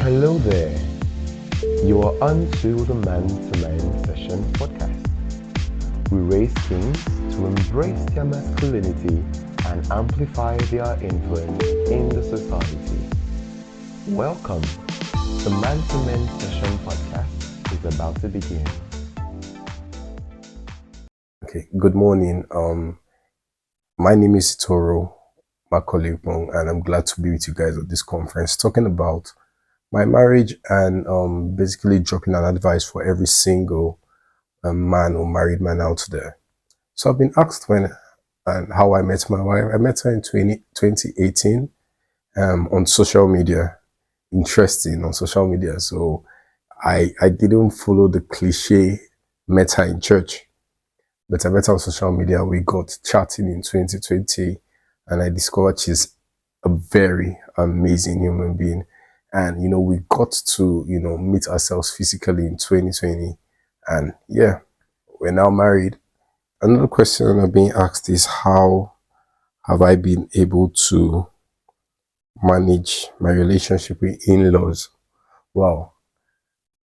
Hello there. You are on to the Man-to-Man Session podcast. We raise kings to embrace their masculinity and amplify their influence in the society. Welcome. The Man-to-Man Session podcast is about to begin. Okay, good morning. My name is Itoro, my colleague Ukpong, and I'm glad to be with you guys at this conference talking about my marriage and basically dropping an advice for every single man or married man out there. So I've been asked when and how I met my wife. I met her in 2018 on social media. Interesting, on social media. So I didn't follow the cliche met her in church. But I met her on social media. We got chatting in 2020 and I discovered she's a very amazing human being. And, we got to, meet ourselves physically in 2020. And yeah, we're now married. Another question I'm being asked is, how have I been able to manage my relationship with in-laws? Wow.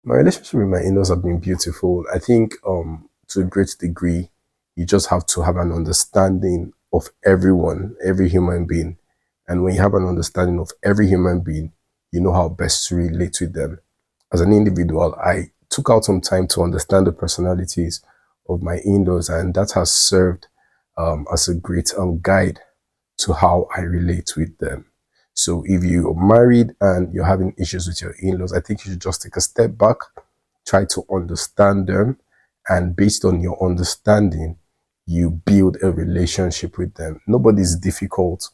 My relationship with my in-laws have been beautiful. I think to a great degree, you just have to have an understanding of everyone, every human being. And when you have an understanding of every human being, you know how best to relate with them. As an individual, I took out some time to understand the personalities of my in-laws, and that has served as a great guide to how I relate with them. So if you're married and you're having issues with your in-laws, I think you should just take a step back, try to understand them, and based on your understanding, you build a relationship with them. Nobody's difficult.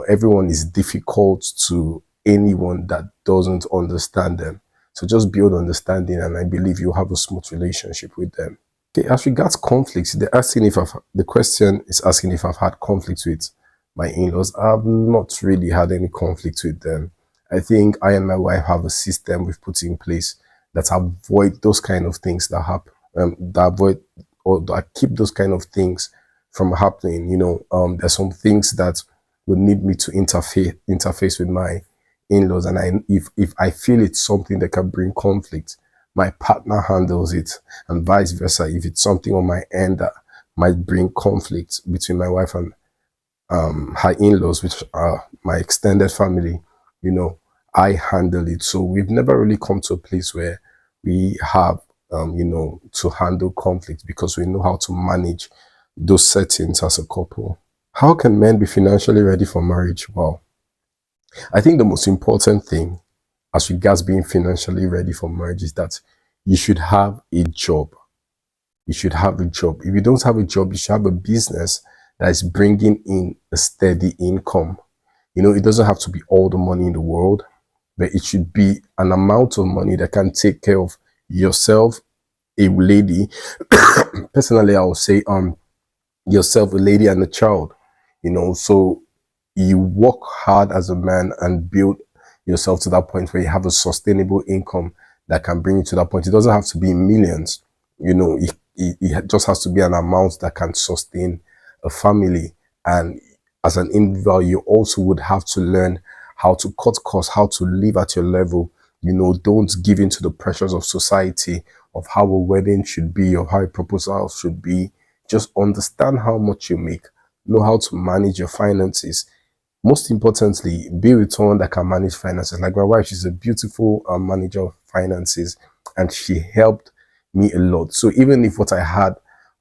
Everyone is difficult to anyone that doesn't understand them. So just build understanding, and I believe you'll have a smooth relationship with them. Okay, as regards conflicts, the question is asking if I've had conflicts with my in-laws. I've not really had any conflict with them. I think I and my wife have a system we've put in place that avoid those kind of things that happen, that keep those kind of things from happening. There's some things that would need me to interface with my in-laws, and if I feel it's something that can bring conflict, my partner handles it, and vice versa. If it's something on my end that might bring conflict between my wife and her in-laws, which are my extended family, I handle it. So we've never really come to a place where we have to handle conflict, because we know how to manage those settings as a couple. How can men be financially ready for marriage? Well, I think the most important thing as regards being financially ready for marriage is that you should have a job. You should have a job. If you don't have a job, you should have a business that is bringing in a steady income. It doesn't have to be all the money in the world, but it should be an amount of money that can take care of yourself, a lady. Personally, I would say yourself, a lady, and a child. So you work hard as a man and build yourself to that point where you have a sustainable income that can bring you to that point. It doesn't have to be millions. It just has to be an amount that can sustain a family. And as an individual, you also would have to learn how to cut costs, how to live at your level. Don't give in to the pressures of society, of how a wedding should be, or how a proposal should be. Just understand how much you make, know how to manage your finances. Most importantly, be with someone that can manage finances. Like my wife, she's a beautiful manager of finances, and she helped me a lot. So even if what I had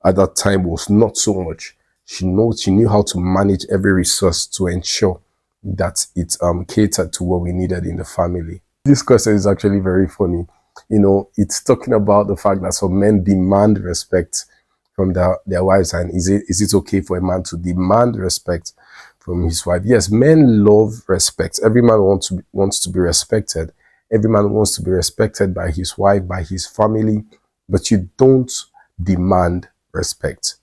at that time was not so much, she knew how to manage every resource to ensure that it catered to what we needed in the family. This question is actually very funny. It's talking about the fact that some men demand respect from their wives, and is it okay for a man to demand respect from his wife? Yes, men love respect. Every man wants to be respected. Every man wants to be respected by his wife, by his family, but you don't demand respect.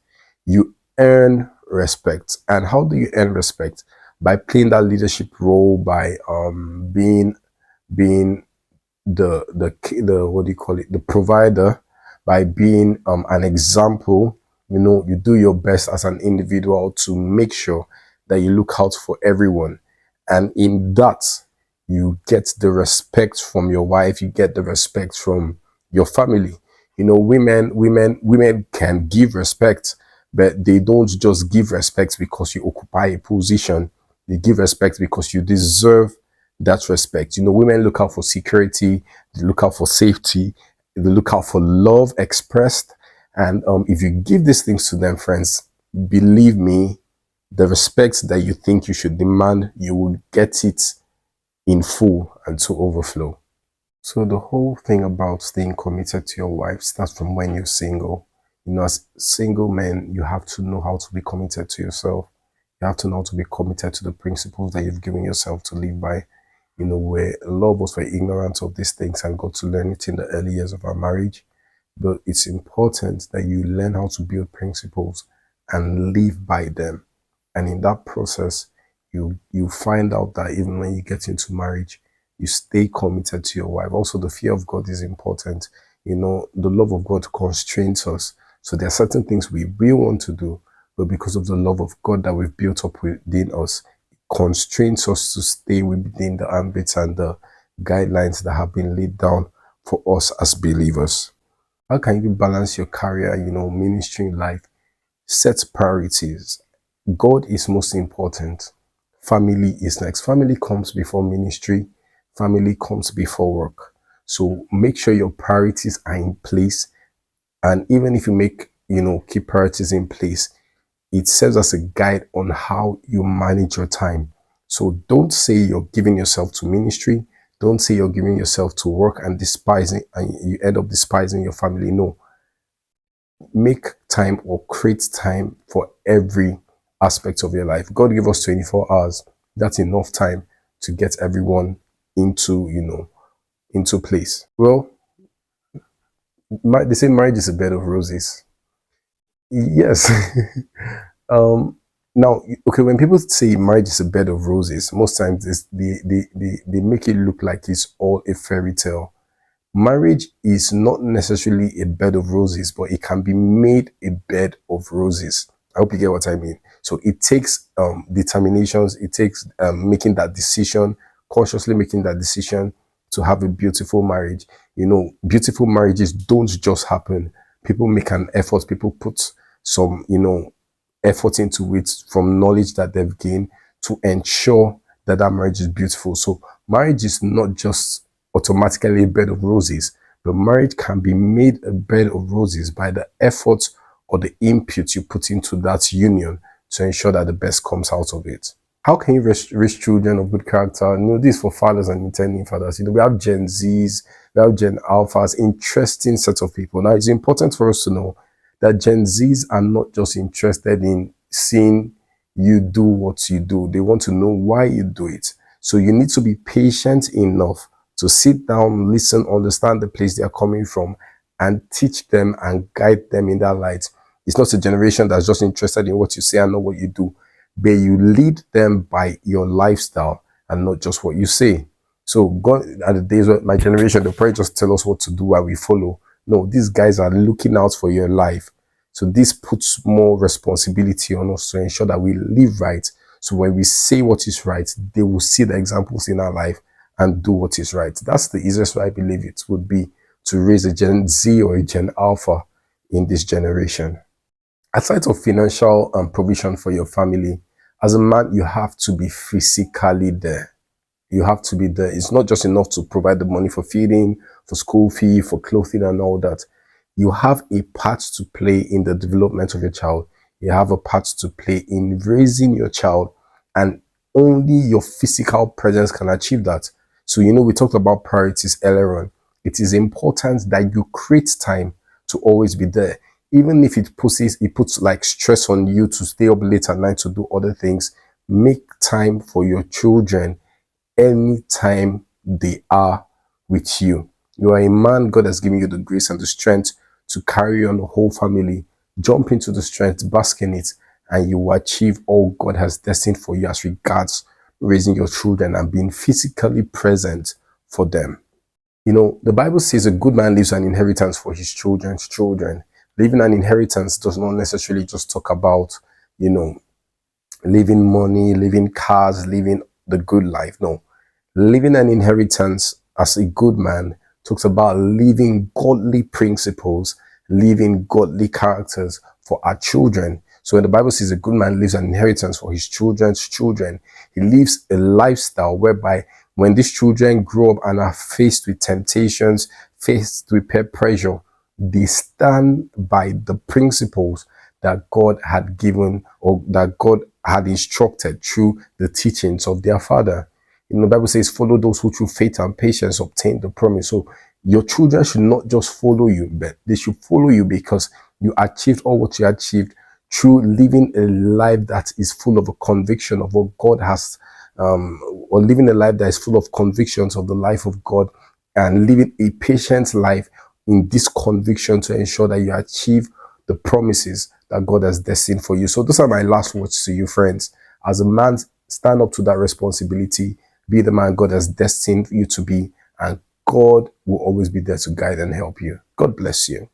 You earn respect. And how do you earn respect? By playing that leadership role, by being the what do you call it, the provider, by being an example. You do your best as an individual to make sure that you look out for everyone, and in that You get the respect from your wife, you get the respect from your family. You know, women can give respect, but they don't just give respect because you occupy a position. They give respect because you deserve that respect. You know, women look out for security, they look out for safety, they look out for love expressed. And if you give these things to them, friends, believe me, the respect that you think you should demand, you will get it in full and to overflow. So the whole thing about staying committed to your wife starts from when you're single. You know, as single men, you have to know how to be committed to yourself. You have to know how to be committed to the principles that you've given yourself to live by. You know, where a lot of us were ignorant of these things and got to learn it in the early years of our marriage. But it's important that you learn how to build principles and live by them. And in that process, you find out that even when you get into marriage, you stay committed to your wife. Also, the fear of God is important. You know, the love of God constrains us. So there are certain things we will want to do, but because of the love of God that we've built up within us, it constrains us to stay within the ambits and the guidelines that have been laid down for us as believers. How can you balance your career, you know, ministry life? Set priorities. God is most important. Family is next. Family comes before ministry. Family comes before work. So make sure your priorities are in place. And even if you make, you know, keep priorities in place, it serves as a guide on how you manage your time. So don't say you're giving yourself to ministry. Don't say you're giving yourself to work and despising, and you end up despising your family. No, make time or create time for every aspect of your life. God gave us 24 hours. That's enough time to get everyone into, you know, into place. Well, they say marriage is a bed of roses. Yes. um, Now, okay, when people say marriage is a bed of roses, most times they make it look like it's all a fairy tale. Marriage is not necessarily a bed of roses, but it can be made a bed of roses. I hope you get what I mean. So it takes determinations, it takes making that decision, consciously making that decision to have a beautiful marriage. You know, beautiful marriages don't just happen. People make an effort, people put some, you know, effort into it from knowledge that they've gained to ensure that that marriage is beautiful. So marriage is not just automatically a bed of roses, but marriage can be made a bed of roses by the effort or the input you put into that union to ensure that the best comes out of it. How can you raise children of good character? You know, this is for fathers and intending fathers. You know, we have Gen Zs, we have Gen Alphas, interesting set of people. Now, it's important for us to know that Gen Zs are not just interested in seeing you do what you do. They want to know why you do it. So you need to be patient enough to sit down, listen, understand the place they are coming from, and teach them and guide them in that light. It's not a generation that's just interested in what you say and not what you do, but you lead them by your lifestyle and not just what you say. So God, at the days of my generation, they'll probably just tell us what to do and we follow. No, these guys are looking out for your life. So this puts more responsibility on us to ensure that we live right. So when we say what is right, they will see the examples in our life and do what is right. That's the easiest way I believe it would be to raise a Gen Z or a Gen Alpha in this generation. Aside of financial provision for your family, as a man, you have to be physically there. You have to be there. It's not just enough to provide the money for feeding, for school fee, for clothing and all that. You have a part to play in the development of your child. You have a part to play in raising your child, and only your physical presence can achieve that. So, you know, we talked about priorities earlier on. It is important that you create time to always be there. Even if it puts like stress on you to stay up late at night to do other things, make time for your children anytime they are with you. You are a man, God has given you the grace and the strength to carry on the whole family. Jump into the strength, bask in it, and you will achieve all God has destined for you as regards raising your children and being physically present for them. You know, the Bible says a good man leaves an inheritance for his children's children. Leaving an inheritance does not necessarily just talk about, you know, leaving money, leaving cars, living the good life. No, Leaving an inheritance as a good man talks about leaving godly principles, leaving godly characters for our children. So when the Bible says a good man leaves an inheritance for his children's children, he leaves a lifestyle whereby when these children grow up and are faced with temptations, faced with peer pressure, they stand by the principles that God had given or that God had instructed through the teachings of their father. The Bible says, follow those who through faith and patience obtain the promise. So your children should not just follow you, but they should follow you because you achieved all what you achieved through living a life that is full of a conviction of what God has, or living a life that is full of convictions of the life of God, and living a patient life in this conviction to ensure that you achieve the promises that God has destined for you. So those are my last words to you, friends. As a man, stand up to that responsibility. Be the man God has destined you to be, and God will always be there to guide and help you. God bless you.